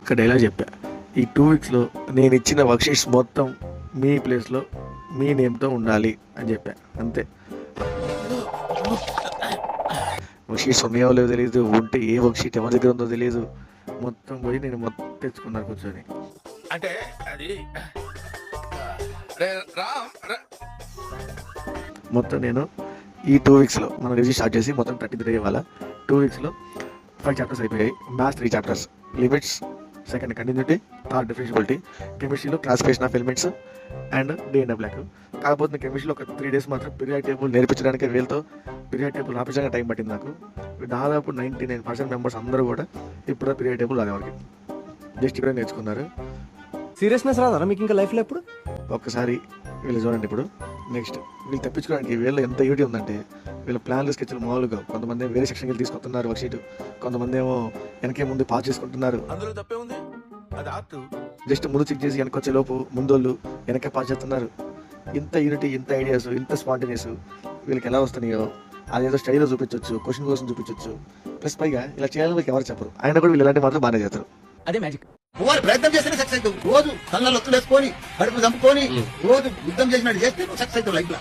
ఒక్క డైలాగ్ చెప్పా, ఈ 2 వీక్స్లో నేను ఇచ్చిన వర్క్షీట్స్ మొత్తం మీ ప్లేస్లో మీ నేమ్తో ఉండాలి అని చెప్పా, అంతే. వర్క్షీట్స్ ఉన్నాయో లేదో తెలియదు, ఉంటే ఏ వర్క్షీట్ ఎవరి దగ్గర ఉందో తెలియదు, మొత్తం పోయి నేను మొత్తం తెచ్చుకున్నాను కూర్చొని. అంటే అది మొత్తం నేను ఈ 2 వీక్స్లో మనం రివ్యూ స్టార్ట్ చేసి మొత్తం 33 ఇవ్వాల. 2 వీక్స్లో 5 చాప్టర్స్ అయిపోయాయి. Maths 3 chapters, limits, second continuity, third differentiability, కెమిస్ట్రీలో classification of elements and D and block. కాకపోతే నేను కెమిస్ట్రీలో ఒక 3 days మాత్రం పీరియాడ్ టేబుల్ నేర్పించడానికి వీళ్ళతో పీరియాడ్ టేబుల్ రాపించడానికి టైం పట్టింది నాకు. దాదాపు 99% మెంబర్స్ అందరూ కూడా ఇప్పుడు పీరియాడ్ టేబుల్ రాలేవారికి జస్ట్ ఇప్పుడే నేర్చుకున్నారు. సీరియస్నెస్ రాదా మీకు ఇంకా లైఫ్లో ఎప్పుడు? ఒక్కసారి వీళ్ళు చూడండి. ఇప్పుడు నెక్స్ట్ వీళ్ళు తెప్పించుకోవడానికి వీళ్ళు ఎంత యూటీ ఉందంటే, వీళ్ళ ప్లాన్లు స్కెచ్లు మామూలుగా కొంతమంది వేరే సెక్షన్కి వెళ్ళి తీసుకొస్తున్నారు వర్క్షీట్, కొంతమంది ఏమో వెనకే ముందు పాస్ చేసుకుంటున్నారు. అందులో తప్పే ఉంది, అది ఆర్ట్. జస్ట్ ముందు చెక్ చేసి వెనకొచ్చే లోపు ముందోళ్ళు వెనకే పాస్ చేస్తున్నారు. ఇంత యూనిటీ, ఇంత ఐడియాస్, ఇంత స్పాంటేనియస్ వీళ్ళకి ఎలా వస్తున్నాయో అదేదో స్టడీలో చూపించవచ్చు, క్వశ్చన్ కోసం చూపించవచ్చు. ప్లస్ పైగా ఇలా చేయాలని వీళ్ళకి ఎవరు చెప్పరు, ఆయన కూడా వీళ్ళు ఇలాంటి మాత్రం బాగానే చేస్తారు. అదే మ్యాజిక్. వారు ప్రయత్నం చేస్తేనే సక్సెస్ అవుతావు. రోజు కళ్ళ లొత్తులు వేసుకొని కడుపులు చంపుకొని రోజు యుద్ధం చేసినట్టు చేస్తే సక్సెస్ అవుతావు లైఫ్ లో.